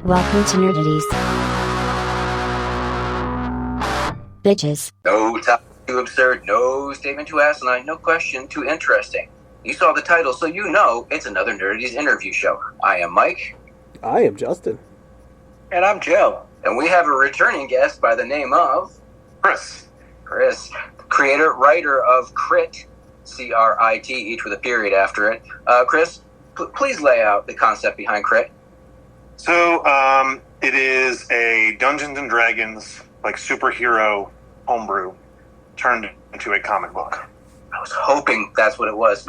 Welcome to Nerdities. Bitches. No topic too absurd, no statement too asinine, no question too interesting. You saw the title, so you know it's another Nerdities interview show. I am Mike. I am Justin. And I'm Joe. And we have a returning guest by the name of... Chris. Chris, creator, writer of C.R.I.T, C.R.I.T, each with a period after it. Chris, please lay out the concept behind C.R.I.T. So, it is a Dungeons and Dragons, like, superhero homebrew turned into a comic book. I was hoping that's what it was.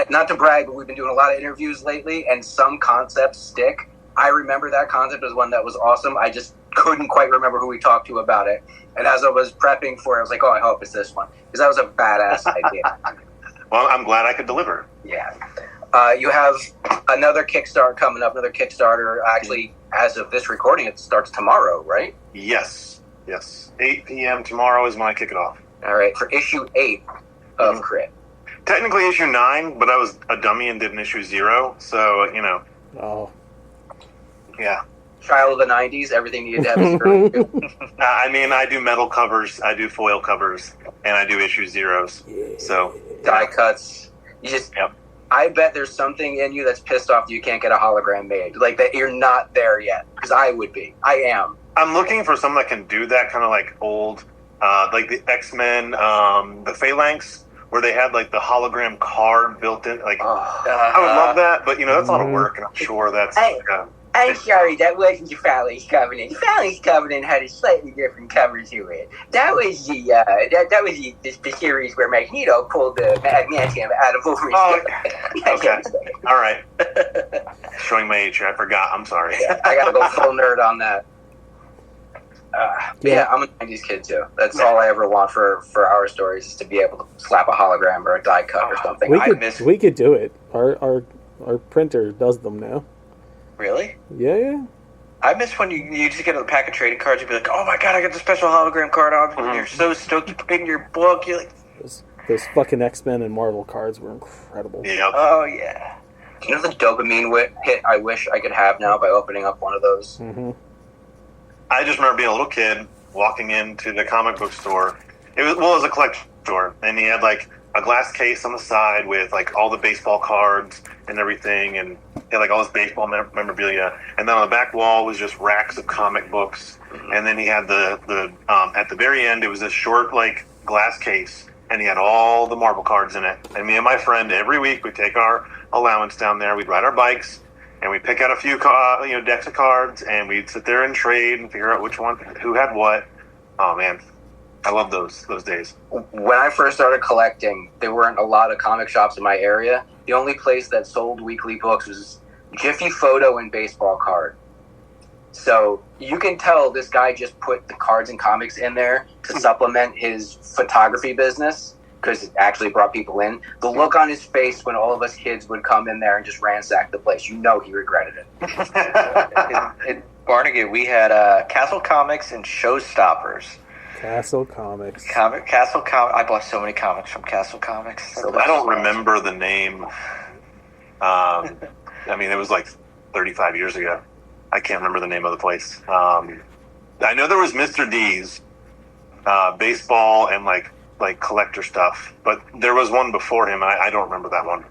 Not to brag, but we've been doing a lot of interviews lately, and some concepts stick. I remember that concept as one that was awesome. I just couldn't quite remember who we talked to about it. And as I was prepping for it, I was like, oh, I hope it's this one. Because that was a badass idea. Well, I'm glad I could deliver. Yeah. You have another Kickstarter coming up, another Kickstarter. Actually, as of this recording, it starts tomorrow, right? Yes. 8 p.m. tomorrow is when I kick it off. All right, for issue 8 of C.R.I.T. Technically issue 9, but I was a dummy and did an issue 0, so, you know. Oh. Yeah. Child of the 90s, everything you have is I mean, I do metal covers, I do foil covers, and I do issue 0s. Yeah. So die cuts. You just... Yep. I bet there's something in you that's pissed off that you can't get a hologram made. Like, that you're not there yet. Because I would be. I am. I'm looking for someone that can do that kind of like old, like the X-Men, the Phalanx, where they had like the hologram card built in. Like, I would love that, but you know, that's a lot of work, and I'm sure that's... I'm sorry, that wasn't the Phalanx Covenant. The Phalanx Covenant had a slightly different cover to it. That was the that was the series where Magneto pulled the adamantium out of Wolverine's okay. All right. Showing my age here. I forgot. I'm sorry. Yeah, I gotta go full nerd on that. Yeah, I'm a 90s kid too. That's all I ever want for our stories, is to be able to slap a hologram or a die cut or something. We could do it. Our printer does them now. Really? Yeah. I miss when you just get a pack of trading cards and be like, oh my god, I got the special hologram card on. Mm-hmm. You're so stoked you put it in your book. You're like... Those fucking X-Men and Marvel cards were incredible. Yep. Oh, yeah. You know the dopamine hit I wish I could have now by opening up one of those? Mm-hmm. I just remember being a little kid walking into the comic book store. It was a collection store, and he had like a glass case on the side with like all the baseball cards and everything, and he had like all this baseball memorabilia. And then on the back wall was just racks of comic books. And then he had the at the very end, it was this short like glass case, and he had all the Marvel cards in it. And me and my friend every week we'd take our allowance down there, we'd ride our bikes, and we'd pick out a few decks of cards, and we'd sit there and trade and figure out who had what. Oh man, I love those days. When I first started collecting, there weren't a lot of comic shops in my area. The only place that sold weekly books was Jiffy Photo and Baseball Card. So you can tell this guy just put the cards and comics in there to supplement his photography business, because it actually brought people in. The look on his face when all of us kids would come in there and just ransack the place, you know he regretted it. In Barnegat, we had Castle Comics and Showstoppers. Castle Comics. Castle Comics. I bought so many comics from Castle Comics. I don't remember the name. I mean, it was like 35 years ago. I can't remember the name of the place. I know there was Mr. D's, baseball and like collector stuff, but there was one before him. I don't remember that one.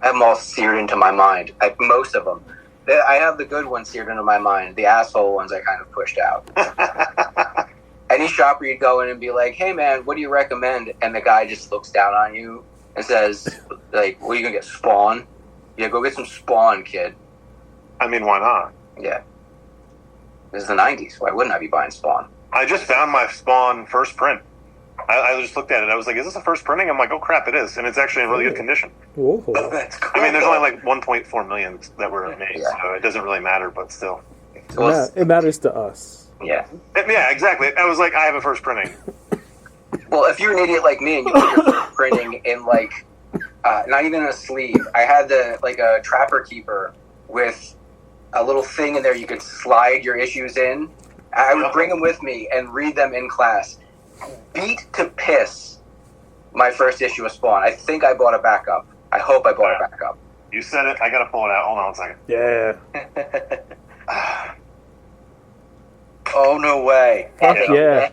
I have them all seared into my mind. Most of them. I have the good ones seared into my mind. The asshole ones I kind of pushed out. Any shop where you'd go in and be like, hey man, what do you recommend? And the guy just looks down on you and says, like, what are you going to get, Spawn? Yeah, go get some Spawn, kid. I mean, why not? Yeah. This is the 90s. Why wouldn't I be buying Spawn? I just found my Spawn first print. I just looked at it. I was like, is this a first printing? I'm like, oh crap, it is. And it's actually in really good condition. Whoa. That's cool. I mean, there's only like 1.4 million that were made, so it doesn't really matter, but still. It matters to us. Yeah. Yeah, exactly. I was like, I have a first printing. Well, if you're an idiot like me and you put your first printing in like, not even a sleeve, I had a Trapper Keeper with a little thing in there you could slide your issues in. I would bring them with me and read them in class. Beat to piss my first issue of Spawn. I think I bought a backup. I hope I bought a backup. You said it. I got to pull it out. Hold on 1 second. Yeah. Oh, no way. Fuck yeah.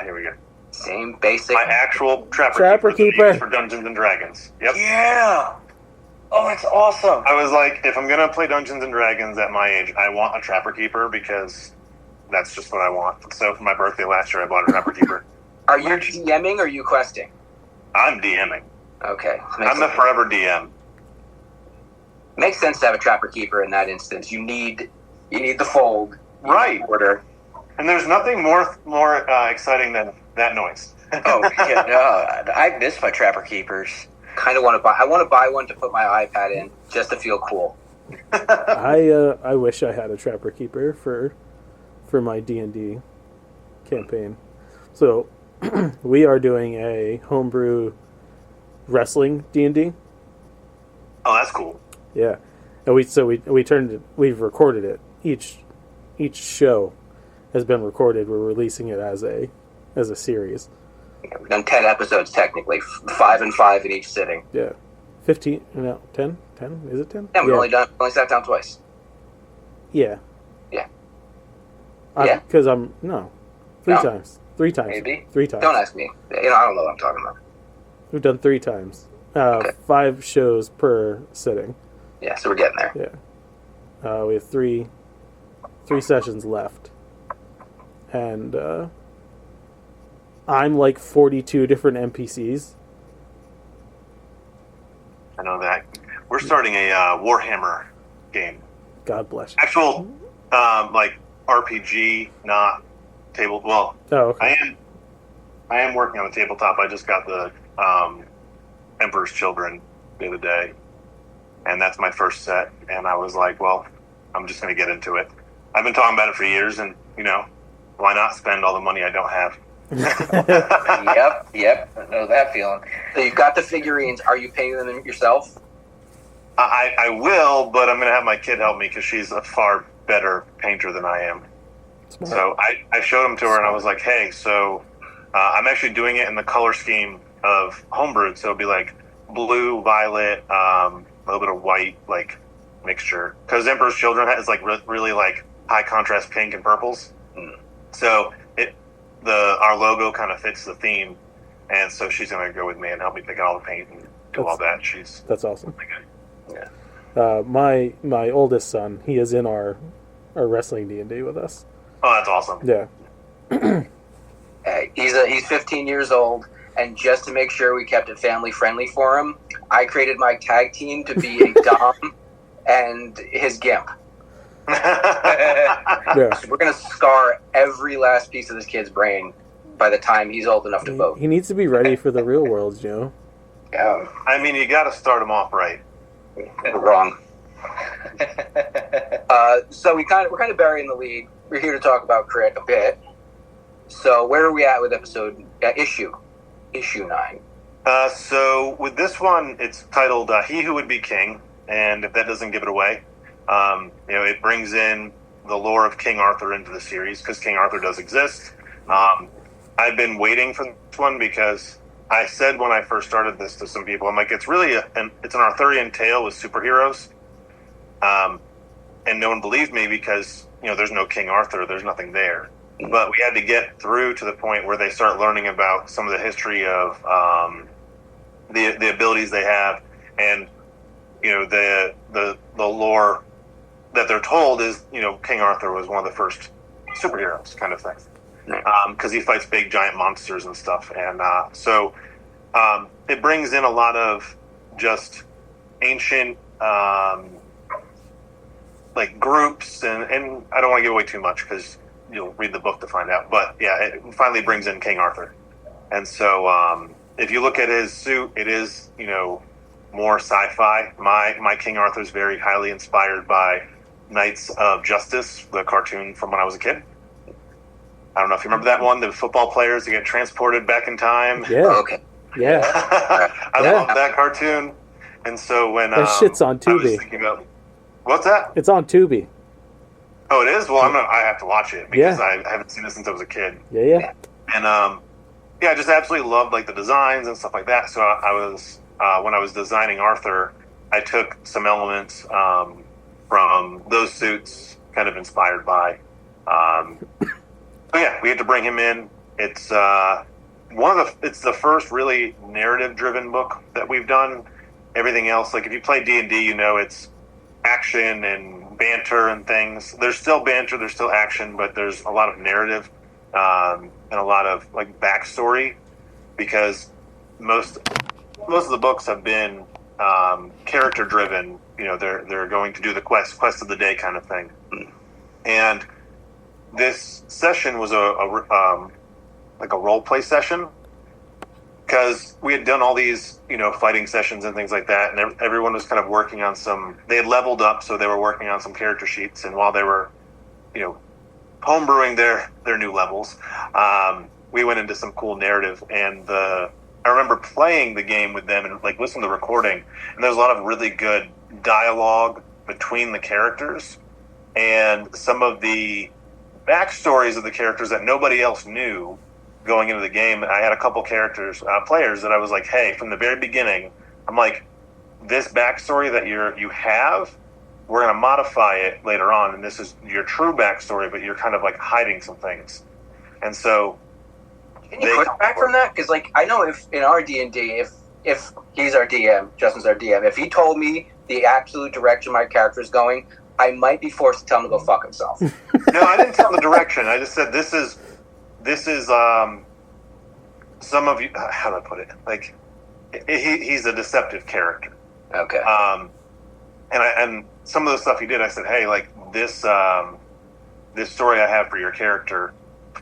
Here we go. Same basic. My actual Trapper Keeper Keeper. for Dungeons and Dragons. Yep. Yeah. Oh, that's awesome. I was like, if I'm gonna play Dungeons and Dragons at my age, I want a Trapper Keeper because that's just what I want. So for my birthday last year, I bought a Trapper Keeper. Are you DMing or are you questing? I'm DMing. Okay. I'm the forever DM. Makes sense to have a Trapper Keeper in that instance. You need the fold. Right. Order. And there's nothing more exciting than that noise. Oh, yeah, no, I miss my Trapper Keepers. Kind of want to buy. I want to buy one to put my iPad in just to feel cool. I wish I had a Trapper Keeper for my D&D campaign. So we are doing a homebrew wrestling D&D. Oh, that's cool. Yeah, and we've recorded it. Each show has been recorded. We're releasing it as a series. We've done 10 episodes technically, 5 and 5 in each sitting. Yeah, 15. No, 10. 10 is it 10? Yeah, we only sat down twice. Yeah. Yeah. Yeah. Because three No. times. 3 times. Maybe. 3 times. Don't ask me. I don't know what I'm talking about. We've done 3 times. Okay. 5 shows per sitting. Yeah, so we're getting there. Yeah. We have 3 sessions left. And I'm like 42 different NPCs. I know that. We're starting a Warhammer game. God bless you. Actual, like RPG, not table. Well, Oh, okay. I am working on the tabletop. I just got the Emperor's Children the other day, and that's my first set. And I was like, well, I'm just going to get into it. I've been talking about it for years, and why not spend all the money I don't have? Yep. I know that feeling. So you've got the figurines. Are you painting them yourself? I will, but I'm going to have my kid help me because she's a far better painter than I am. Smart. So I showed them to her, and I was like, hey, so I'm actually doing it in the color scheme of homebrewed. So it'll be like blue, violet, a little bit of white, like mixture. Because Emperor's Children has like really like high contrast pink and purples. So our logo kind of fits the theme, and so she's going to go with me and help me pick out all the paint and do all that. That's awesome. Yeah. My oldest son, he is in our wrestling D&D with us. Oh, that's awesome. Yeah. Hey, he's 15 years old, and just to make sure we kept it family friendly for him, I created my tag team to be a Dom and his Gimp. Yeah. So we're gonna scar every last piece of this kid's brain by the time he's old enough to vote. He needs to be ready for the real world, Yeah, I mean, you got to start them off right. wrong. So we're kind of burying the lead. We're here to talk about Crit a bit. So where are we at with issue 9? So with this one, it's titled "He Who Would Be King," and if that doesn't give it away, it brings in the lore of King Arthur into the series because King Arthur does exist. I've been waiting for this one because I said when I first started this to some people, I'm like, it's really it's an Arthurian tale with superheroes, and no one believed me because there's no King Arthur, there's nothing there. But we had to get through to the point where they start learning about some of the history of the abilities they have, and the lore that they're told is King Arthur was one of the first superheroes, kind of thing, because he fights big giant monsters and stuff, and so it brings in a lot of just ancient like groups, and I don't want to give away too much because you'll read the book to find out. But yeah, it finally brings in King Arthur, and so if you look at his suit, it is more sci-fi. My King Arthur is very highly inspired by Knights of Justice, the cartoon from when I was a kid. I don't know if you remember that one. The football players that get transported back in time. Yeah. Okay. Yeah. I love that cartoon, and so when That shit's on I was Tubi. thinking about what's that? It's on Tubi. Oh, it is. Well, I have to watch it because I haven't seen it since I was a kid. Yeah. And I just absolutely loved like the designs and stuff like that. So I was when I was designing Arthur, I took some elements from those suits, kind of inspired by But yeah, we had to bring him in. It's it's the first really narrative-driven book that we've done. Everything else, like if you play D&D, you know it's action and banter and things. There's still banter, there's still action, but there's a lot of narrative and a lot of like backstory, because most of the books have been character-driven. You know, they're going to do the quest of the day kind of thing. And this session was like a role play session, because we had done all these, you know, fighting sessions and things like that, and everyone was kind of working on they had leveled up, so they were working on some character sheets, and while they were, you know, homebrewing their new levels, we went into some cool narrative, and I remember playing the game with them and like listening to the recording, and there's a lot of really good dialogue between the characters, and some of the backstories of the characters that nobody else knew going into the game. I had a couple players that I was like, hey, from the very beginning, I'm like, this backstory that you have, we're going to modify it later on, and this is your true backstory, but you're kind of like hiding some things. And so can you push back from that? Because like I know if in our D&D, if he's our DM, Justin's our DM, if he told me the absolute direction my character is going, I might be forced to tell him to go fuck himself. No, I didn't tell him the direction. I just said this is some of you. How do I put it? Like he's a deceptive character. Okay. And some of the stuff he did, I said, hey, like this story I have for your character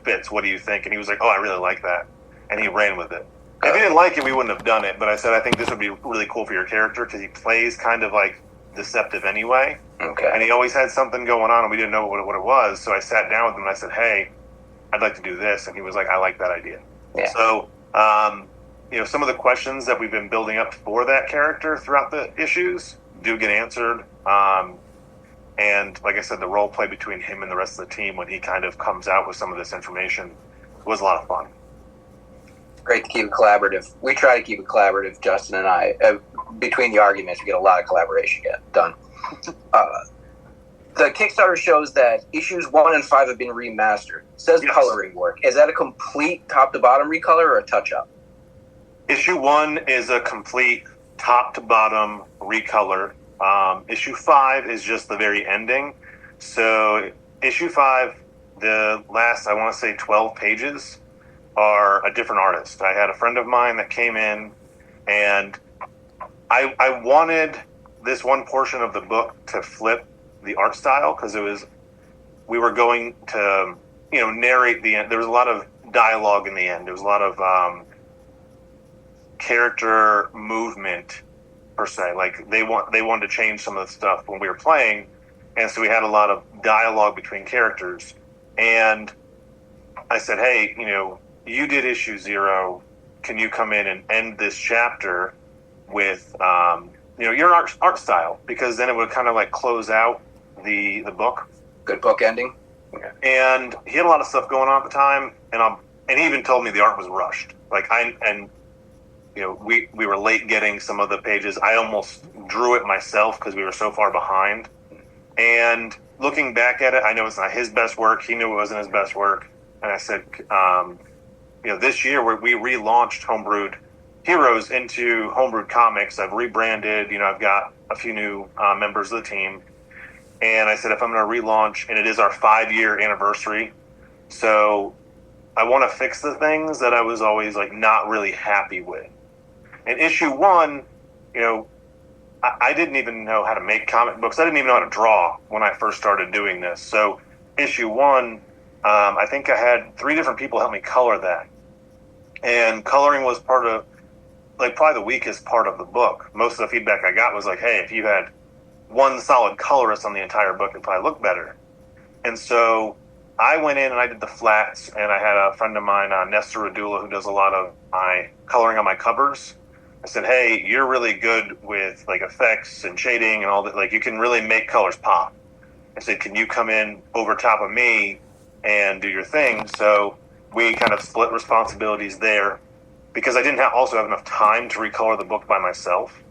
fits. What do you think? And he was like, oh, I really like that, and he ran with it. If he didn't like it, we wouldn't have done it. But I said, I think this would be really cool for your character, because he plays kind of like deceptive anyway. Okay. And he always had something going on, and we didn't know what it was. So I sat down with him and I said, hey, I'd like to do this. And he was like, I like that idea. Yeah. So, you know, some of the questions that we've been building up for that character throughout the issues do get answered. And like I said, the role play between him and the rest of the team, when he kind of comes out with some of this information, was a lot of fun. Great to keep it collaborative. We try to keep it collaborative, Justin and I. Between the arguments, we get a lot of collaboration done. The Kickstarter shows that issues 1 and 5 have been remastered. It says Yes. coloring work. Is that a complete top-to-bottom recolor or a touch-up? Issue 1 is a complete top-to-bottom recolor. Issue 5 is just the very ending. So issue 5, the last, I want to say 12 pages, are a different artist. I had a friend of mine that came in, and I wanted this one portion of the book to flip the art style, because we were going to, you know, narrate the end. There was a lot of dialogue in the end. There was a lot of character movement per se. Like they wanted to change some of the stuff when we were playing, and so we had a lot of dialogue between characters. And I said, hey, you know, you did issue 0. Can you come in and end this chapter with, you know, your art style? Because then it would kind of like close out the book. Good book ending. Okay. And he had a lot of stuff going on at the time, and he even told me the art was rushed. Like you know, we were late getting some of the pages. I almost drew it myself because we were so far behind. And looking back at it, I know it's not his best work. He knew it wasn't his best work. And I said, you know, this year we relaunched Homebrewed Heroes into Homebrewed Comics. I've rebranded. You know, I've got a few new members of the team. And I said, if I'm going to relaunch, and it is our 5-year anniversary, so I want to fix the things that I was always like not really happy with. In issue 1, you know, I didn't even know how to make comic books. I didn't even know how to draw when I first started doing this. So issue 1, I think I had 3 different people help me color that. And coloring was part of, like, probably the weakest part of the book. Most of the feedback I got was like, hey, if you had one solid colorist on the entire book, it'd probably look better. And so I went in and I did the flats, and I had a friend of mine, Nestor Radula, who does a lot of my coloring on my covers. I said, hey, you're really good with like effects and shading and all that. Like, you can really make colors pop. I said, can you come in over top of me and do your thing? So we kind of split responsibilities there, because I didn't also have enough time to recolor the book by myself.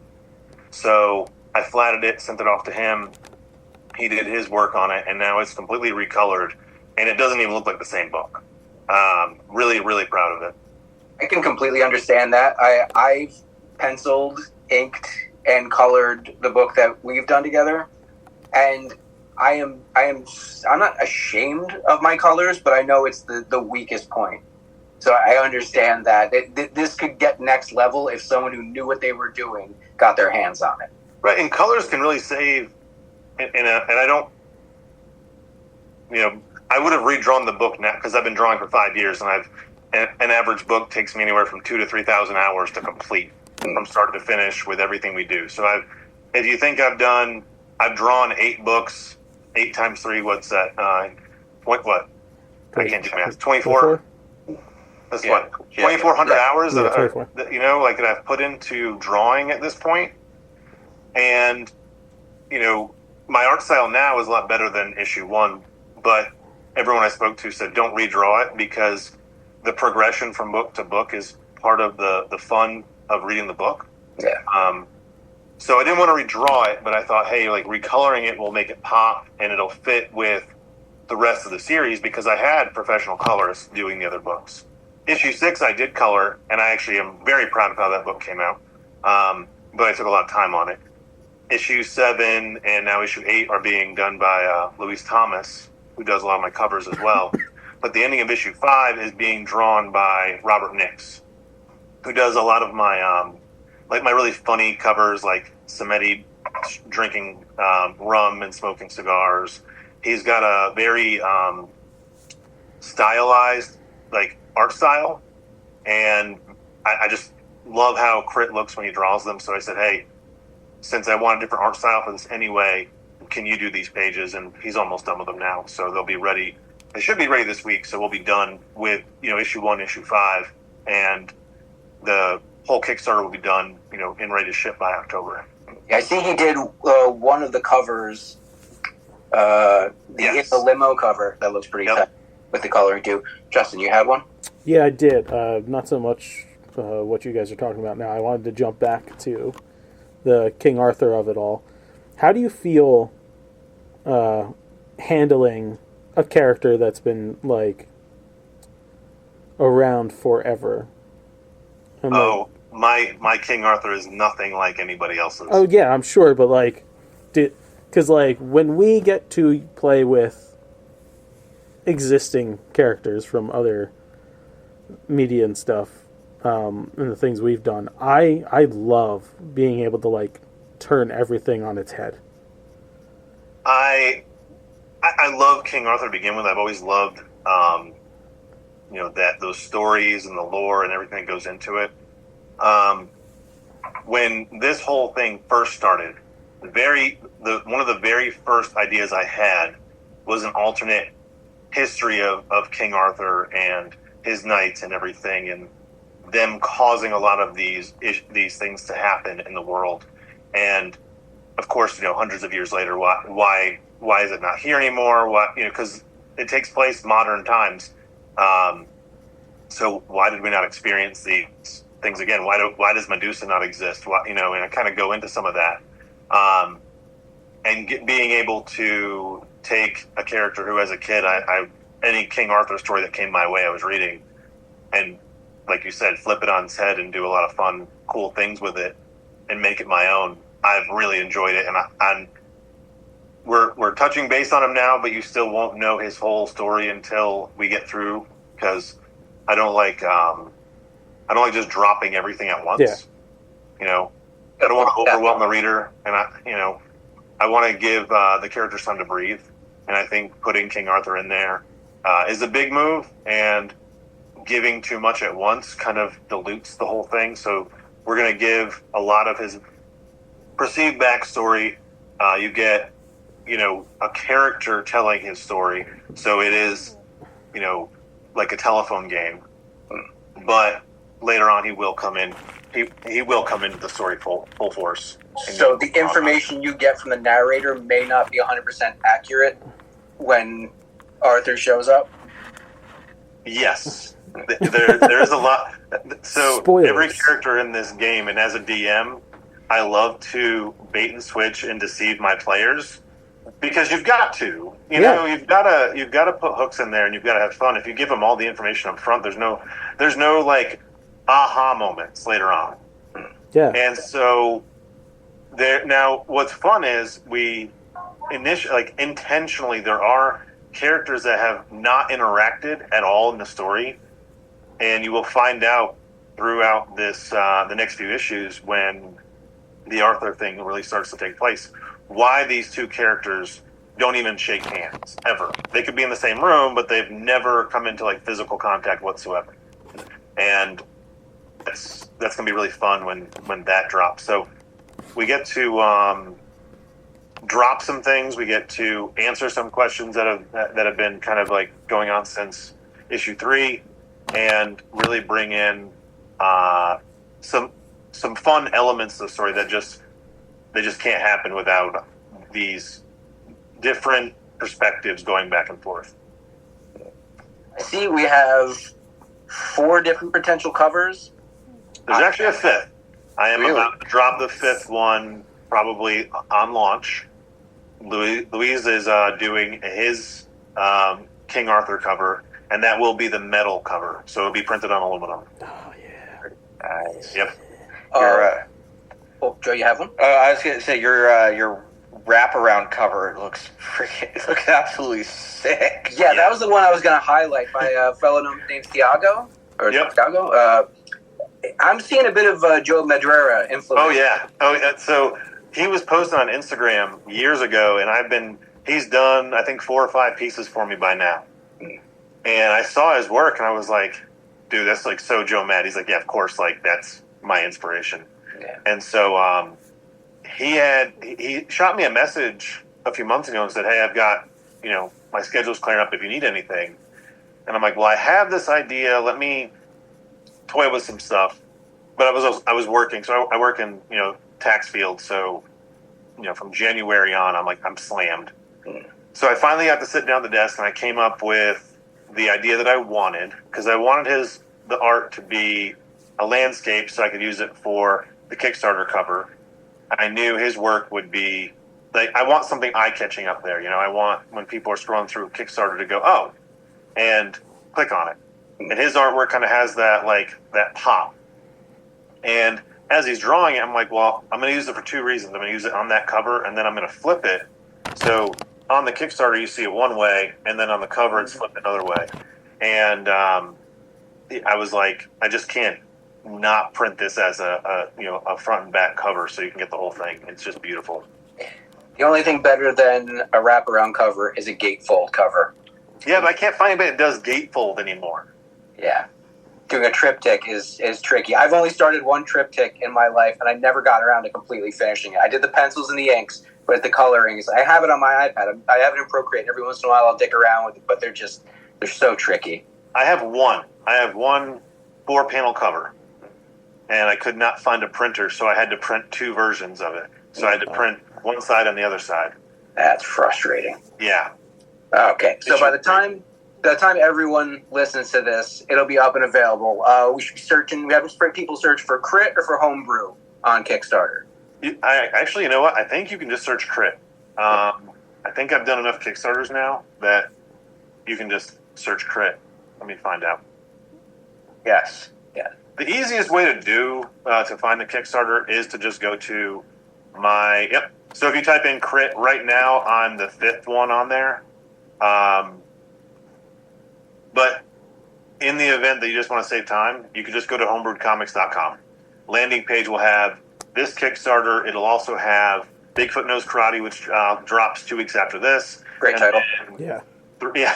So I flatted it, sent it off to him. He did his work on it, and now it's completely recolored. and it doesn't even look like the same book. Really, really proud of it. I can completely understand that. I've penciled, inked, and colored the book that we've done together, and I'm not ashamed of my colors, but I know it's the weakest point. So I understand that this could get next level if someone who knew what they were doing got their hands on it. Right, and colors can really save. And I don't, I would have redrawn the book now because I've been drawing for 5 years, and an average book takes me anywhere from 2,000 to 3,000 hours to complete from start to finish with everything we do. So if you think I've drawn 8 books, 8 times 3, what's that? What? I can't do math. 24. That's what 2,400 hours that I've put into drawing at this point, and my art style now is a lot better than issue 1, but everyone I spoke to said don't redraw it because the progression from book to book is part of the fun of reading the book. Yeah. So I didn't want to redraw it, but I thought, hey, like recoloring it will make it pop and it'll fit with the rest of the series because I had professional colorists doing the other books. Issue 6 I did color, and I actually am very proud of how that book came out, but I took a lot of time on it. Issue 7 and now issue 8 are being done by Louise Thomas, who does a lot of my covers as well. But the ending of issue 5 is being drawn by Robert Nix, who does a lot of my my really funny covers, like Samedi drinking rum and smoking cigars. He's got a very stylized art style, and I just love how C.R.I.T looks when he draws them. So I said, hey, since I want a different art style for this anyway, can you do these pages? And he's almost done with them now, so they'll be ready. They should be ready this week, so we'll be done with issue 1, issue 5, and the whole Kickstarter will be done, and ready to ship by October. I see he did one of the covers, the limo cover that looks pretty tight with the coloring too. Justin, you had one? Yeah, I did. Not so much what you guys are talking about now. I wanted to jump back to the King Arthur of it all. How do you feel handling a character that's been around forever? My King Arthur is nothing like anybody else's. Oh yeah, I'm sure, but because when we get to play with existing characters from other media and stuff, and the things we've done, I love being able to turn everything on its head. I love King Arthur to begin with. I've always loved that those stories and the lore and everything that goes into it. When this whole thing first started, one of the very first ideas I had was an alternate history of King Arthur and his knights and everything, and them causing a lot of these things to happen in the world. And of course, hundreds of years later, why is it not here anymore? Because it takes place modern times. So why did we not experience these things again? Why does Medusa not exist? And I kind of go into some of that, and being able to take a character who, as a kid, any King Arthur story that came my way, I was reading, and like you said, flip it on its head and do a lot of fun, cool things with it, and make it my own. I've really enjoyed it, and we're touching base on him now, but you still won't know his whole story until we get through, because I don't like just dropping everything at once. Yeah. I don't want to overwhelm the reader, and I want to give the characters time to breathe. And I think putting King Arthur in there is a big move, and giving too much at once kind of dilutes the whole thing. So we're going to give a lot of his perceived backstory. You get, a character telling his story. So it is, like a telephone game. But later on, he will come in. He will come into the story full force. So the information you get from the narrator may not be 100% accurate when Arthur shows up? Yes. There's a lot. So Spoilers. Every character in this game, and as a DM, I love to bait and switch and deceive my players, because you've got to. You know, you've gotta put hooks in there, and you've got to have fun. If you give them all the information up front, there's no like aha moments later on. Yeah. And so there now, what's fun is intentionally there are characters that have not interacted at all in the story, and you will find out throughout this the next few issues when the Arthur thing really starts to take place why these two characters don't even shake hands ever. They could be in the same room, but they've never come into like physical contact whatsoever. And that's gonna be really fun when that drops. So we get to drop some things. We get to answer some questions that have been kind of like going on since issue 3, and really bring in some fun elements of the story that just can't happen without these different perspectives going back and forth. I see we have 4 different potential covers. There's actually a 5th. I am Really? about to drop the 5th one probably on launch. Louise is doing his King Arthur cover, and that will be the metal cover, so it'll be printed on aluminum. Oh yeah. Nice. Yep. Joe, you have one? I was going to say your wraparound cover. It looks absolutely sick. Yeah, that was the one I was going to highlight by a fellow named Thiago. Yep. Thiago. I'm seeing a bit of Joe Madureira influence. Oh yeah. So he was posting on Instagram years ago, and he's done I think 4 or 5 pieces for me by now. And I saw his work, and I was like, dude, that's like so Joe Mad. He's like, yeah, of course, like that's my inspiration. Yeah. And so he shot me a message a few months ago and said, hey, I've got, my schedule's clearing up if you need anything. And I'm like, well, I have this idea. Let me toy with some stuff. But I was working, so I work in tax field. So from January on, I'm slammed. So I finally got to sit down at the desk, and I came up with the idea that I wanted, because I wanted the art to be a landscape, so I could use it for the Kickstarter cover. I knew his work would be like, I want something eye-catching up there. I want when people are scrolling through Kickstarter to go, oh, and click on it. And his artwork kind of has that pop. And as he's drawing it, I'm like, well, I'm going to use it for 2 reasons. I'm going to use it on that cover, and then I'm going to flip it. So on the Kickstarter, you see it one way, and then on the cover, it's flipped another way. And I was like, I just can't not print this as a front and back cover so you can get the whole thing. It's just beautiful. The only thing better than a wraparound cover is a gatefold cover. Yeah, but I can't find anybody that does gatefold anymore. Yeah. Doing a triptych is tricky. I've only started 1 triptych in my life, and I never got around to completely finishing it. I did the pencils and the inks, but the colorings, I have it on my iPad. I have it in Procreate. Every once in a while I'll dick around with it, but they're so tricky. I have one 4-panel cover, and I could not find a printer, so I had to print 2 versions of it. So I had to print one side and the other side. That's frustrating. Yeah. Okay, so by the time everyone listens to this, it'll be up and available. We should be searching. We have people search for Crit or for Homebrew on Kickstarter. Actually, you know what? I think you can just search Crit. I think I've done enough Kickstarters now that you can just search Crit. Let me find out. Yes. Yeah. The easiest way to find the Kickstarter is to just go to Yep. So if you type in Crit right now, I'm the 5th one on there. But in the event that you just want to save time, you can just go to homebrewedcomics.com. Landing page will have this Kickstarter. It'll also have Bigfoot Knows Karate, which drops 2 weeks after this. Great title. Yeah. Yeah.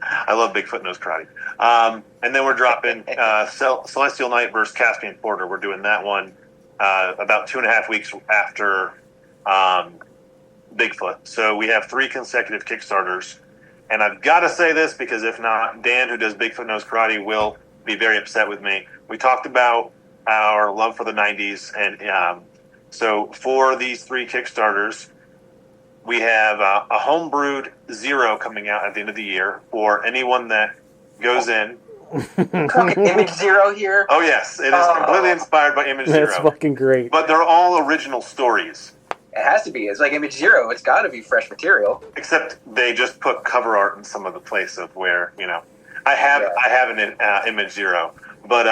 I love Bigfoot Knows Karate. And then we're dropping Celestial Knight versus Caspian Porter. We're doing that one about 2.5 weeks after Bigfoot. So we have 3 consecutive Kickstarters. And I've got to say this because if not, Dan, who does Bigfoot Knows Karate, will be very upset with me. We talked about our love for the 90s. And so for these 3 Kickstarters, we have a Homebrewed 0 coming out at the end of the year for anyone that goes in. Image 0 here. Oh, yes. It is completely inspired by Image 0. That's fucking great. But they're all original stories. It has to be. It's like Image Zero. It's got to be fresh material. Except they just put cover art in some of the place of where, I have an Image Zero, but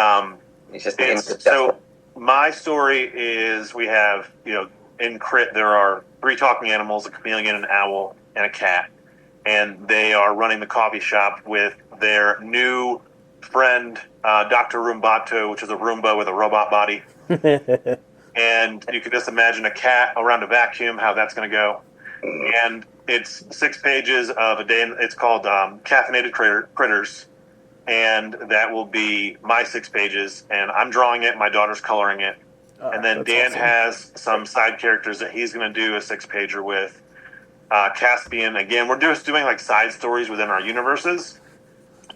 It's just so my story is we have, in Crit there are 3 talking animals, a chameleon, an owl, and a cat, and they are running the coffee shop with their new friend, Dr. Roombato, which is a Roomba with a robot body. And you can just imagine a cat around a vacuum, how that's going to go. And it's 6 pages of a day. It's called Caffeinated Critters. And that will be my 6 pages. And I'm drawing it. My daughter's coloring it. And then Dan awesome. has some side characters that he's going to do a 6-pager with. Caspian, again, we're just doing like side stories within our universes.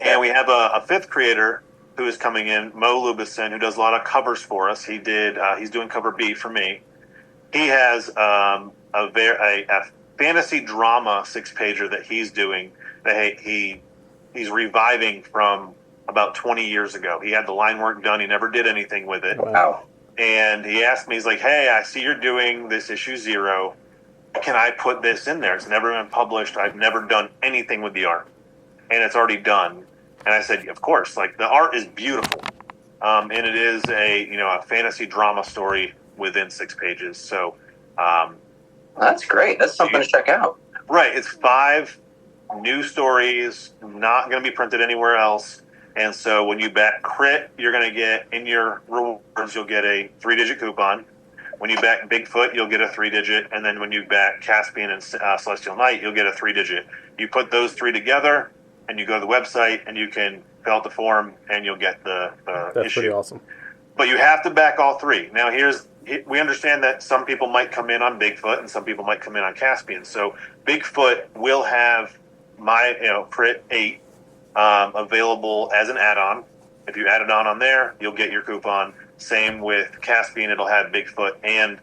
And we have a 5th creator who is coming in, Mo Lubison, who does a lot of covers for us. He's doing cover B for me. He has a fantasy drama 6-pager that he's doing that he's reviving from about 20 years ago. He had the line work done. He never did anything with it. Wow. And he asked me, he's like, hey, I see you're doing this issue 0. Can I put this in there? It's never been published. I've never done anything with the art. And it's already done. And I said, of course, like the art is beautiful. And it is a fantasy drama story within 6 pages. So, That's great. That's something to check out. Right. It's 5 new stories, not going to be printed anywhere else. And so when you back Crit, you're going to get in your rewards, you'll get a 3-digit coupon. When you back Bigfoot, you'll get a 3-digit. And then when you back Caspian and Celestial Knight, you'll get a 3-digit. You put those 3 together, and you go to the website, and you can fill out the form, and you'll get the That's issue. pretty awesome. But you have to back all 3. Now, we understand that some people might come in on Bigfoot, and some people might come in on Caspian. So Bigfoot will have my Crit 8 available as an add-on. If you add it on there, you'll get your coupon. Same with Caspian, it'll have Bigfoot and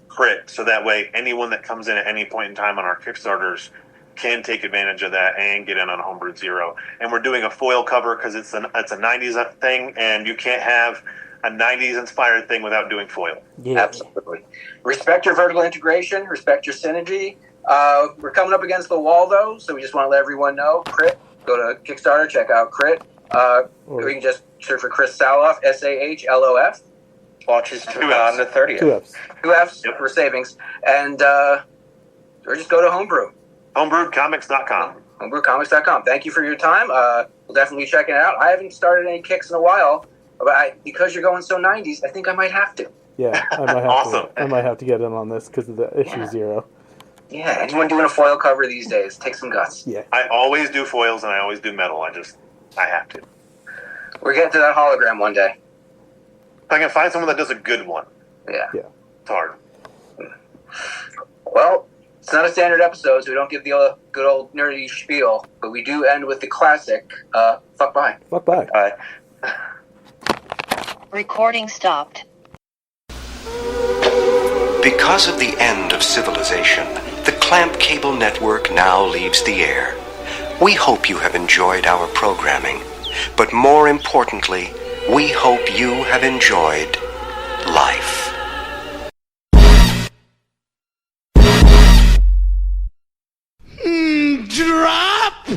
Crit. So that way, anyone that comes in at any point in time on our Kickstarters can take advantage of that and get in on Homebrew 0. And we're doing a foil cover because it's a 90s thing, and you can't have a 90s inspired thing without doing foil. Yeah. Absolutely. Respect your vertical integration. Respect your synergy. We're coming up against the wall, though, so we just want to let everyone know. Crit, go to Kickstarter, check out Crit. We can just search for Chris Sahloff, Sahloff. Launches on the 30th. 2 Fs. 2 Fs for savings. And or just go to Homebrew. Homebrewedcomics.com. Homebrewcomics.com. Thank you for your time. We'll definitely check it out. I haven't started any kicks in a while, but because you're going so 90s, I think I might have to. Yeah, I might have Awesome. I might have to get in on this because of the issue 0. Yeah, anyone doing a foil cover these days, take some guts. Yeah. I always do foils and I always do metal. I have to. We're getting to that hologram one day. If I can find someone that does a good one, Yeah. Yeah. it's hard. Well, it's not a standard episode, so we don't give the good old nerdy spiel, but we do end with the classic, fuck bye. Fuck bye. Recording stopped. Because of the end of civilization, the Clamp Cable Network now leaves the air. We hope you have enjoyed our programming, but more importantly, we hope you have enjoyed life.